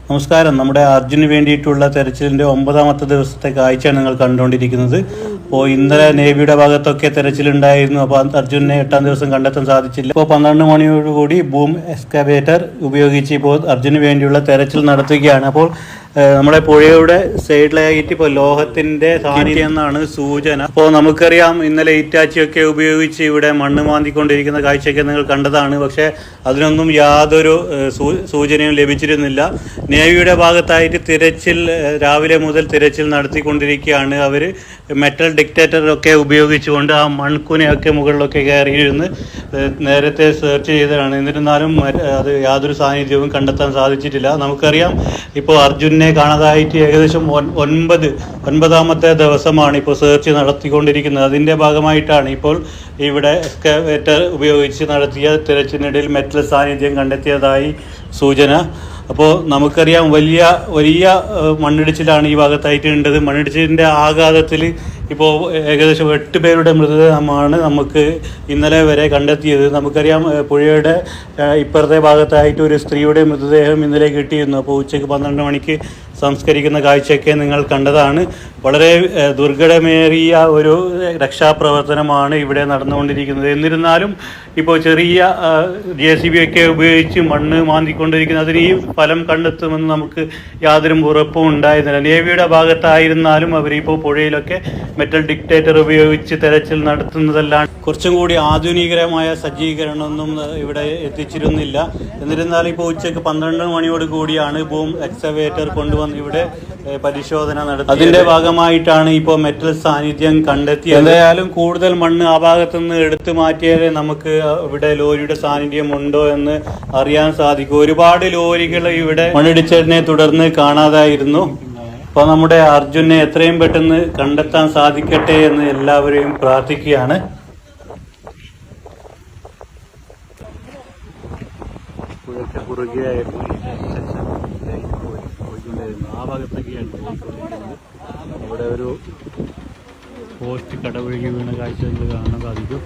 നമസ്കാരം. നമ്മുടെ അർജുന് വേണ്ടിയിട്ടുള്ള തെരച്ചിലിന്റെ 9ാമത്തെ ദിവസത്തെ കാഴ്ചയാണ് നിങ്ങൾ കണ്ടുകൊണ്ടിരിക്കുന്നത്. അപ്പോൾ ഇന്നലെ നേവിയുടെ ഭാഗത്തൊക്കെ തെരച്ചിലുണ്ടായിരുന്നു. അപ്പോൾ അർജുനെ 8ാം ദിവസം കണ്ടെത്താൻ സാധിച്ചില്ല. ഇപ്പോൾ 12 മണിയോടുകൂടി ബൂം എക്സ്കവേറ്റർ ഉപയോഗിച്ച് ഇപ്പോൾ അർജുന് വേണ്ടിയുള്ള തെരച്ചിൽ നടത്തുകയാണ്. അപ്പോൾ നമ്മുടെ പുഴയുടെ സൈഡിലായിട്ട് ഇപ്പോൾ ലോഹത്തിന്റെ സാന്നിധ്യം എന്നാണ് സൂചന. അപ്പോൾ നമുക്കറിയാം, ഇന്നലെ ഇറ്റാച്ചിയൊക്കെ ഉപയോഗിച്ച് ഇവിടെ മണ്ണ് മാന്തിക്കൊണ്ടിരിക്കുന്ന കാഴ്ചയൊക്കെ നിങ്ങൾ കണ്ടതാണ്. പക്ഷേ അതിനൊന്നും യാതൊരു സൂചനയും ലഭിച്ചിരുന്നില്ല. നേവിയുടെ ഭാഗത്തായിട്ട് തിരച്ചിൽ രാവിലെ മുതൽ തിരച്ചിൽ നടത്തിക്കൊണ്ടിരിക്കുകയാണ്. അവർ മെറ്റൽ ഡിറ്റക്ടറൊക്കെ ഉപയോഗിച്ചുകൊണ്ട് ആ മൺകുനയൊക്കെ മുകളിലൊക്കെ കയറിയിരുന്ന് നേരത്തെ സെർച്ച് ചെയ്തതാണ്. എന്നിരുന്നാലും അത് യാതൊരു സാന്നിധ്യവും കണ്ടെത്താൻ സാധിച്ചിട്ടില്ല. നമുക്കറിയാം, ഇപ്പോൾ അർജുനെ കാണാതായിട്ട് ഏകദേശം 9ാമത്തെ ദിവസമാണ് ഇപ്പോൾ സെർച്ച് നടത്തിക്കൊണ്ടിരിക്കുന്നത്. അതിൻ്റെ ഭാഗമായിട്ടാണ് ഇപ്പോൾ ഇവിടെ എക്സ്കവേറ്റർ ഉപയോഗിച്ച് നടത്തിയ തിരച്ചിലിനിടയിൽ മെറ്റൽ സാന്നിധ്യം കണ്ടെത്തിയതായി സൂചന. അപ്പോൾ നമുക്കറിയാം, വലിയ മണ്ണിടിച്ചിലാണ് ഈ ഭാഗത്തായിട്ട് ഉണ്ടത്. മണ്ണിടിച്ചിലിൻ്റെ ആഘാതത്തിൽ ഇപ്പോൾ ഏകദേശം 8 പേരുടെ മൃതദേഹമാണ് നമുക്ക് ഇന്നലെ വരെ കണ്ടെത്തിയത്. നമുക്കറിയാം, പുഴയുടെ ഇപ്പുറത്തെ ഭാഗത്തായിട്ട് ഒരു സ്ത്രീയുടെ മൃതദേഹം ഇന്നലെ കിട്ടിയിരുന്നു. അപ്പോൾ ഉച്ചയ്ക്ക് 12 മണിക്ക് സംസ്കരിക്കുന്ന കാഴ്ചയൊക്കെ നിങ്ങൾ കണ്ടതാണ്. വളരെ ദുർഘടമേറിയ ഒരു രക്ഷാപ്രവർത്തനമാണ് ഇവിടെ നടന്നുകൊണ്ടിരിക്കുന്നത്. എന്നിരുന്നാലും ഇപ്പോൾ ചെറിയ JCB ഒക്കെ ഉപയോഗിച്ച് മണ്ണ് മാന്തിക്കൊണ്ടിരിക്കുന്നത് അതിന് ഈ ഫലം കണ്ടെത്തുമെന്ന് നമുക്ക് യാതൊരു ഉറപ്പും ഉണ്ടായിരുന്നില്ല. നേവിയുടെ ഭാഗത്തായിരുന്നാലും അവരിപ്പോൾ പുഴയിലൊക്കെ മെറ്റൽ ഡിറ്റക്ടർ ഉപയോഗിച്ച് തെരച്ചിൽ നടത്തുന്നതെല്ലാം കുറച്ചും കൂടി ആധുനികരമായ സജ്ജീകരണമൊന്നും ഇവിടെ എത്തിച്ചിരുന്നില്ല. എന്നിരുന്നാലും ഇപ്പോൾ ഉച്ചയ്ക്ക് 12 മണിയോട് കൂടിയാണ് ബൂം എക്സ്കവേറ്റർ കൊണ്ടുവന്ന് ഇവിടെ പരിശോധന നടത്തി. അതിന്റെ ഭാഗമായിട്ടാണ് ഇപ്പോൾ മെറ്റൽ സാന്നിധ്യം കണ്ടെത്തിയത്. എന്തായാലും കൂടുതൽ മണ്ണ് ആ ഭാഗത്തുനിന്ന് എടുത്തു മാറ്റിയാലേ നമുക്ക് ഇവിടെ ലോറിയുടെ സാന്നിധ്യം ഉണ്ടോ എന്ന് അറിയാൻ സാധിക്കും. ഒരുപാട് ലോറികൾ ഇവിടെ മണ്ണിടിച്ചതിനെ തുടർന്ന് കാണാതായിരുന്നു. അപ്പോൾ നമ്മുടെ അർജുനെ എത്രയും പെട്ടെന്ന് കണ്ടെത്താൻ സാധിക്കട്ടെ എന്ന് എല്ലാവരെയും പ്രാർത്ഥിക്കുകയാണ്. പുഴയ്ക്ക് കുറുകെയായിരുന്നു ആ ഭാഗത്തൊക്കെയാണ് പോയിക്കൊണ്ടിരിക്കുന്നത്. അവിടെ ഒരു പോസ്റ്റ് കടപുഴകി വീണ കാഴ്ച നിങ്ങൾ കാണാൻ സാധിക്കും.